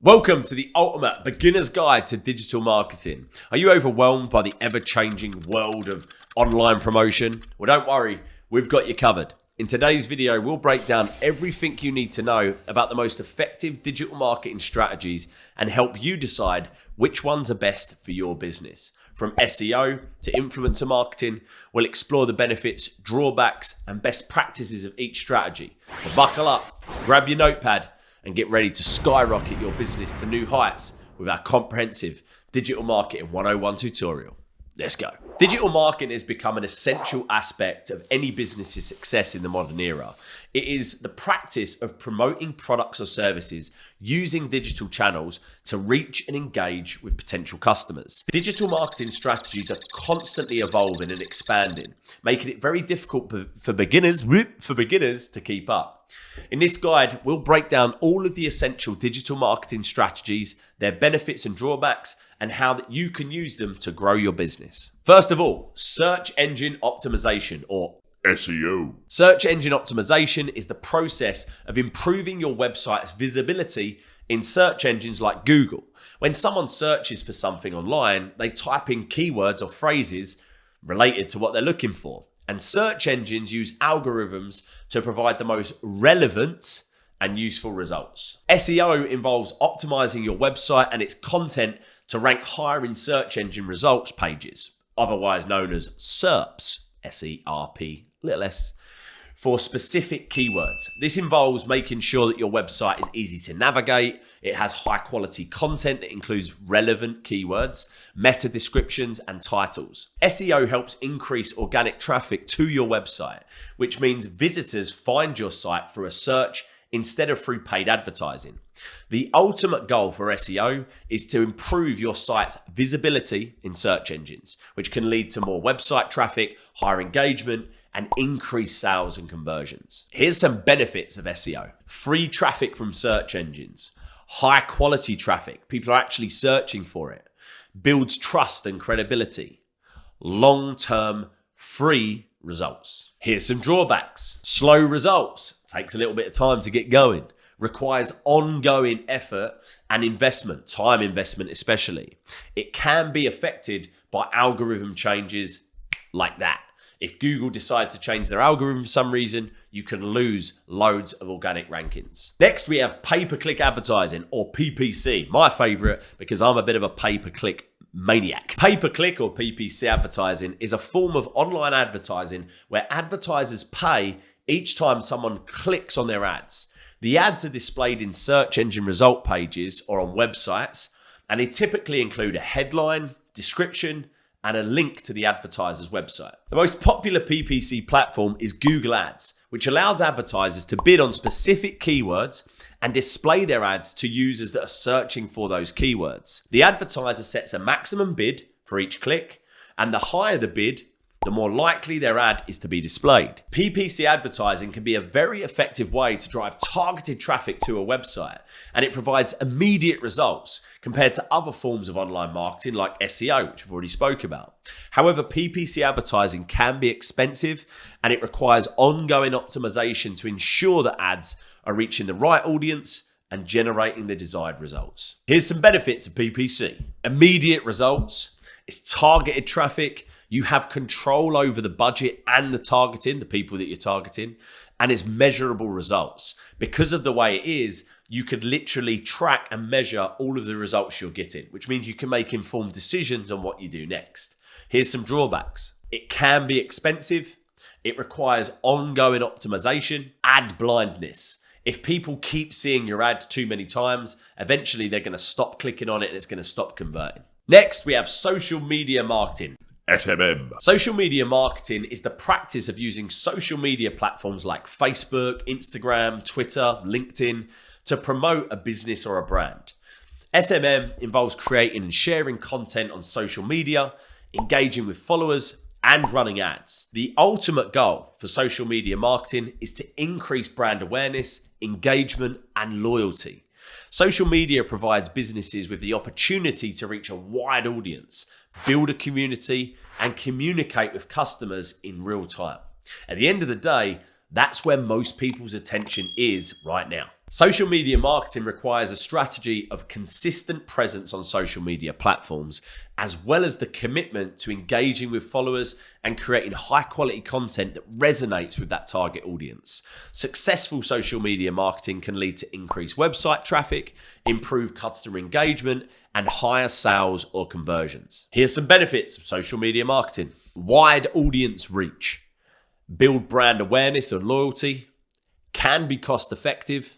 Welcome to the ultimate beginner's guide to digital marketing. Are you overwhelmed by the ever-changing world of online promotion? Well, don't worry, we've got you covered. In today's video, we'll break down everything you need to know about the most effective digital marketing strategies and help you decide which ones are best for your business. From SEO to influencer marketing, we'll explore the benefits, drawbacks, and best practices of each strategy. So buckle up, grab your notepad, and get ready to skyrocket your business to new heights with our comprehensive Digital Marketing 101 tutorial. Let's go. Digital marketing has become an essential aspect of any business's success in the modern era. It is the practice of promoting products or services using digital channels to reach and engage with potential customers. Digital marketing strategies are constantly evolving and expanding, making it very difficult for beginners to keep up. In this guide, we'll break down all of the essential digital marketing strategies, their benefits and drawbacks, and how that you can use them to grow your business. First of all, search engine optimization, or SEO. Search engine optimization is the process of improving your website's visibility in search engines like Google. When someone searches for something online, they type in keywords or phrases related to what they're looking for. And search engines use algorithms to provide the most relevant and useful results. SEO involves optimizing your website and its content to rank higher in search engine results pages, otherwise known as SERPs, S-E-R-P, little s, for specific keywords. This involves making sure that your website is easy to navigate, it has high quality content that includes relevant keywords, meta descriptions, and titles. SEO helps increase organic traffic to your website, which means visitors find your site through a search instead of through paid advertising. The ultimate goal for SEO is to improve your site's visibility in search engines, which can lead to more website traffic, higher engagement, and increased sales and conversions. Here's some benefits of SEO. Free traffic from search engines. High quality traffic. People are actually searching for it. Builds trust and credibility. Long-term free results. Here's some drawbacks. Slow results. Takes a little bit of time to get going. Requires ongoing effort and investment, time investment especially. It can be affected by algorithm changes like that. If Google decides to change their algorithm for some reason, you can lose loads of organic rankings. Next, we have pay-per-click advertising, or PPC, my favorite because I'm a bit of a pay-per-click maniac. Pay-per-click or PPC advertising is a form of online advertising where advertisers pay each time someone clicks on their ads. The ads are displayed in search engine result pages or on websites, and they typically include a headline, description, and a link to the advertiser's website. The most popular PPC platform is Google Ads, which allows advertisers to bid on specific keywords and display their ads to users that are searching for those keywords. The advertiser sets a maximum bid for each click, and the higher the bid, the more likely their ad is to be displayed. PPC advertising can be a very effective way to drive targeted traffic to a website, and it provides immediate results compared to other forms of online marketing like SEO, which we've already spoke about. However, PPC advertising can be expensive, and it requires ongoing optimization to ensure that ads are reaching the right audience and generating the desired results. Here's some benefits of PPC. Immediate results. It's targeted traffic. You have control over the budget and the targeting, the people that you're targeting, and it's measurable results. Because of the way it is, you could literally track and measure all of the results you're getting, which means you can make informed decisions on what you do next. Here's some drawbacks. It can be expensive. It requires ongoing optimization. Ad blindness. If people keep seeing your ad too many times, eventually they're going to stop clicking on it and it's going to stop converting. Next, we have social media marketing. SMM. Social media marketing is the practice of using social media platforms like Facebook, Instagram, Twitter, LinkedIn to promote a business or a brand. SMM involves creating and sharing content on social media, engaging with followers, and running ads. The ultimate goal for social media marketing is to increase brand awareness, engagement, and loyalty. Social media provides businesses with the opportunity to reach a wide audience, build a community, and communicate with customers in real time. At the end of the day, that's where most people's attention is right now. Social media marketing requires a strategy of consistent presence on social media platforms, as well as the commitment to engaging with followers and creating high quality content that resonates with that target audience. Successful social media marketing can lead to increased website traffic, improved customer engagement, and higher sales or conversions. Here's some benefits of social media marketing: wide audience reach, build brand awareness and loyalty, can be cost effective,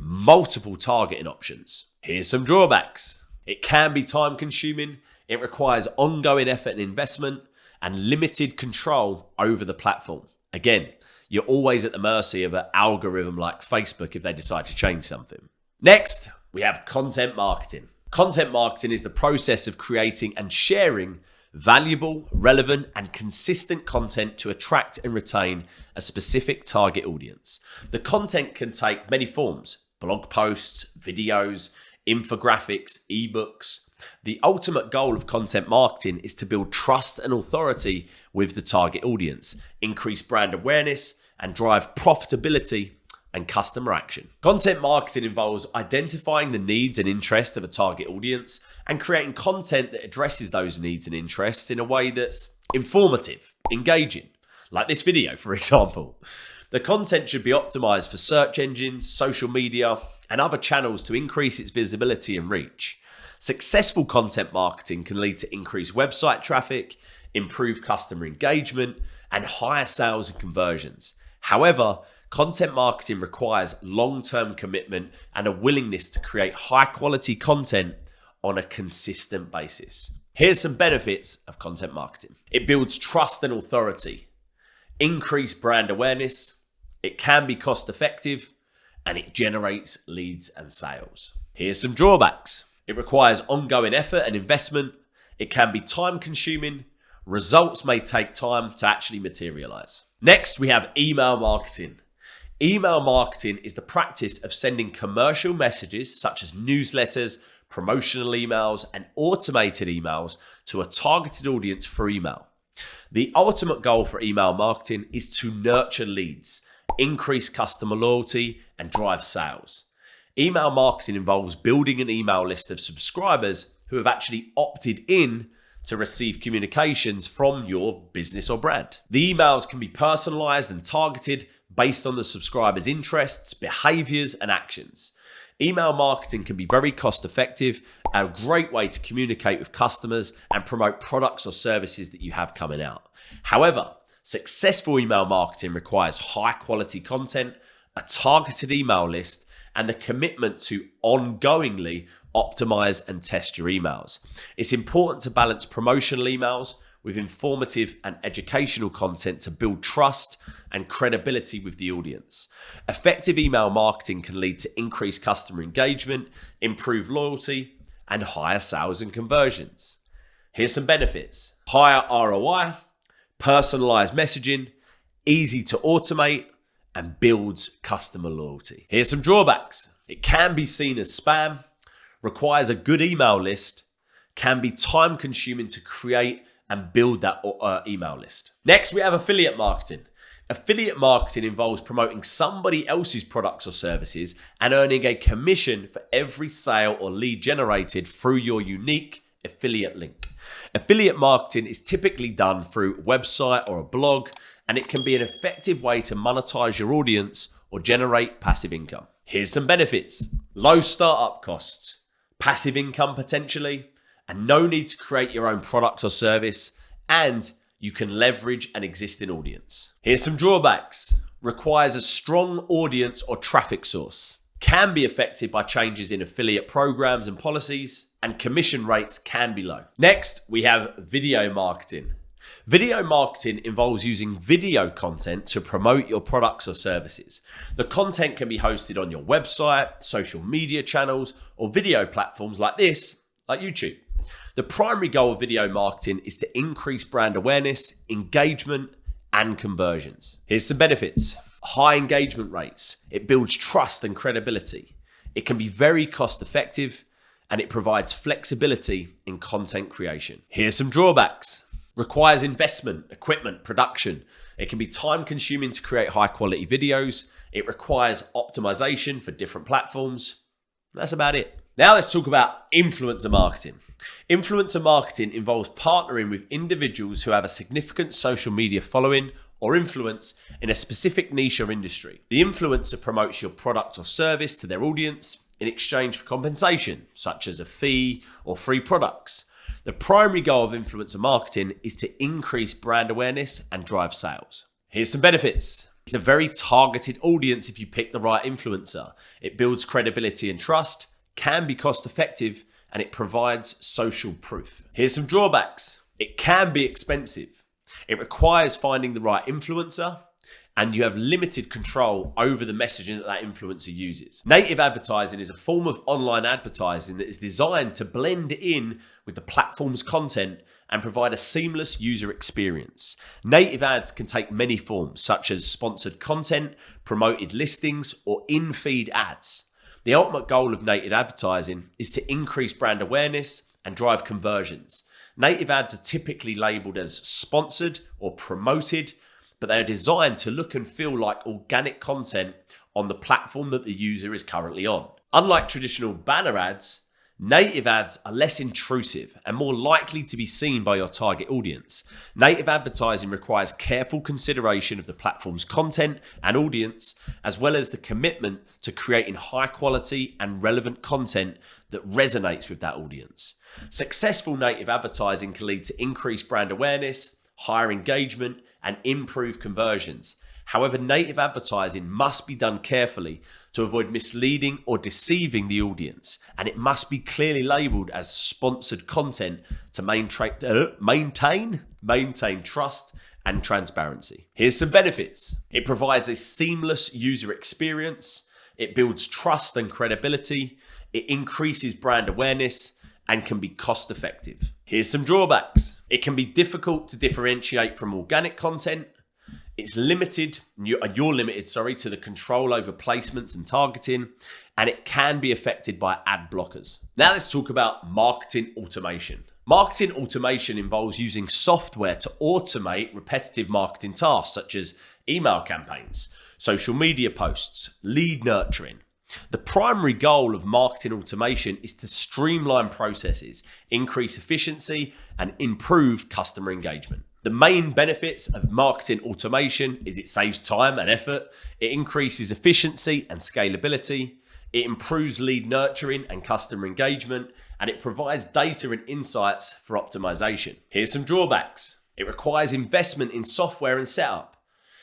multiple targeting options. Here's some drawbacks: it can be time consuming, it requires ongoing effort and investment, and limited control over the platform. Again, you're always at the mercy of an algorithm like Facebook if they decide to change something. Next, we have content marketing. Content marketing is the process of creating and sharing valuable, relevant, and consistent content to attract and retain a specific target audience. The content can take many forms: blog posts, videos, infographics, ebooks. The ultimate goal of content marketing is to build trust and authority with the target audience, increase brand awareness, and drive profitability and customer action. Content marketing involves identifying the needs and interests of a target audience and creating content that addresses those needs and interests in a way that's informative, engaging, like this video, for example. The content should be optimized for search engines, social media, and other channels to increase its visibility and reach. Successful content marketing can lead to increased website traffic, improved customer engagement, and higher sales and conversions. However, content marketing requires long-term commitment and a willingness to create high-quality content on a consistent basis. Here's some benefits of content marketing. It builds trust and authority, increased brand awareness, it can be cost-effective, and it generates leads and sales. Here's some drawbacks. It requires ongoing effort and investment. It can be time-consuming. Results may take time to actually materialize. Next, we have email marketing. Email marketing is the practice of sending commercial messages such as newsletters, promotional emails, and automated emails to a targeted audience for email. The ultimate goal for email marketing is to nurture leads, increase customer loyalty, and drive sales. Email marketing involves building an email list of subscribers who have actually opted in to receive communications from your business or brand. The emails can be personalized and targeted based on the subscriber's interests, behaviors, and actions. Email marketing can be very cost effective, a great way to communicate with customers and promote products or services that you have coming out. However, successful email marketing requires high quality content, a targeted email list, and the commitment to ongoingly optimize and test your emails. It's important to balance promotional emails with informative and educational content to build trust and credibility with the audience. Effective email marketing can lead to increased customer engagement, improved loyalty, and higher sales and conversions. Here's some benefits: higher ROI, personalized messaging, easy to automate, and builds customer loyalty. Here's some drawbacks: it can be seen as spam, requires a good email list, can be time consuming to create and build that email list. Next, we have affiliate marketing. Affiliate marketing involves promoting somebody else's products or services and earning a commission for every sale or lead generated through your unique affiliate link. Affiliate marketing is typically done through a website or a blog, and it can be an effective way to monetize your audience or generate passive income. Here's some benefits: low startup costs, passive income potentially, and no need to create your own product or service, and you can leverage an existing audience. Here's some drawbacks: requires a strong audience or traffic source, can be affected by changes in affiliate programs and policies, and commission rates can be low. Next, we have video marketing. Video marketing involves using video content to promote your products or services. The content can be hosted on your website, social media channels, or video platforms like this, like YouTube. The primary goal of video marketing is to increase brand awareness, engagement, and conversions. Here's some benefits: high engagement rates. It builds trust and credibility. It can be very cost effective, and it provides flexibility in content creation. Here's some drawbacks: requires investment, equipment, production. It can be time consuming to create high quality videos, It requires optimization for different platforms. That's about it. Now let's talk about influencer marketing. Influencer marketing involves partnering with individuals who have a significant social media following or influence in a specific niche or industry. The influencer promotes your product or service to their audience in exchange for compensation, such as a fee or free products. The primary goal of influencer marketing is to increase brand awareness and drive sales. Here's some benefits. It's a very targeted audience if you pick the right influencer. It builds credibility and trust, can be cost effective, and it provides social proof. Here's some drawbacks. It can be expensive. It requires finding the right influencer, and you have limited control over the messaging that influencer uses. Native advertising is a form of online advertising that is designed to blend in with the platform's content and provide a seamless user experience. Native ads can take many forms, such as sponsored content, promoted listings, or in-feed ads. The ultimate goal of native advertising is to increase brand awareness and drive conversions. Native ads are typically labeled as sponsored or promoted, but they are designed to look and feel like organic content on the platform that the user is currently on. Unlike traditional banner ads, native ads are less intrusive and more likely to be seen by your target audience. Native advertising requires careful consideration of the platform's content and audience, as well as the commitment to creating high quality and relevant content that resonates with that audience. Successful native advertising can lead to increased brand awareness, higher engagement, and improved conversions. However, native advertising must be done carefully to avoid misleading or deceiving the audience, and it must be clearly labeled as sponsored content to maintain trust and transparency. Here's some benefits. It provides a seamless user experience. It builds trust and credibility. It increases brand awareness and can be cost effective. Here's some drawbacks. It can be difficult to differentiate from organic content. It's limited, you're limited to the control over placements and targeting, and it can be affected by ad blockers. Now let's talk about marketing automation. Marketing automation involves using software to automate repetitive marketing tasks such as email campaigns, social media posts, lead nurturing. The primary goal of marketing automation is to streamline processes, increase efficiency, and improve customer engagement. The main benefits of marketing automation is it saves time and effort, it increases efficiency and scalability, it improves lead nurturing and customer engagement, and it provides data and insights for optimization. Here's some drawbacks. It requires investment in software and setup.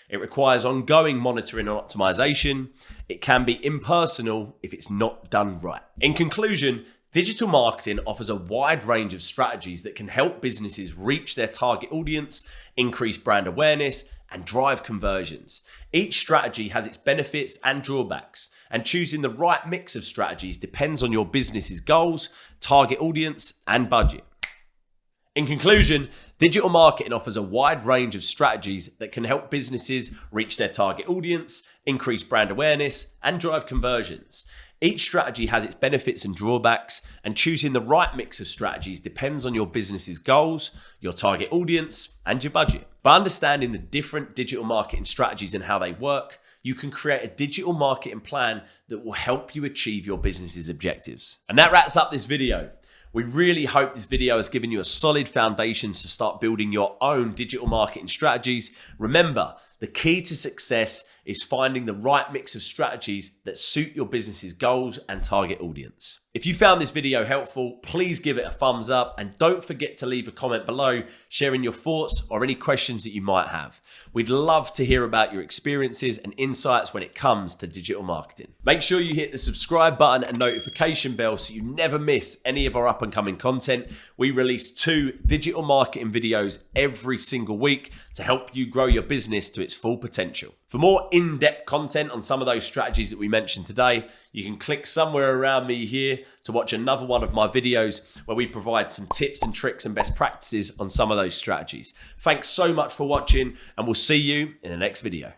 It requires ongoing monitoring and optimization. It can be impersonal if it's not done right. In conclusion, digital marketing offers a wide range of strategies that can help businesses reach their target audience, increase brand awareness, and drive conversions. Each strategy has its benefits and drawbacks, and choosing the right mix of strategies depends on your business's goals, target audience, and budget. In conclusion, digital marketing offers a wide range of strategies that can help businesses reach their target audience, increase brand awareness, and drive conversions. Each strategy has its benefits and drawbacks, and choosing the right mix of strategies depends on your business's goals, your target audience, and your budget. By understanding the different digital marketing strategies and how they work, you can create a digital marketing plan that will help you achieve your business's objectives. And that wraps up this video. We really hope this video has given you a solid foundation to start building your own digital marketing strategies. Remember, the key to success is finding the right mix of strategies that suit your business's goals and target audience. If you found this video helpful, please give it a thumbs up and don't forget to leave a comment below sharing your thoughts or any questions that you might have. We'd love to hear about your experiences and insights when it comes to digital marketing. Make sure you hit the subscribe button and notification bell so you never miss any of our up and coming content. We release 2 digital marketing videos every single week to help you grow your business to its full potential. For more in-depth content on some of those strategies that we mentioned today, you can click somewhere around me here to watch another one of my videos where we provide some tips and tricks and best practices on some of those strategies. Thanks so much for watching, and we'll see you in the next video.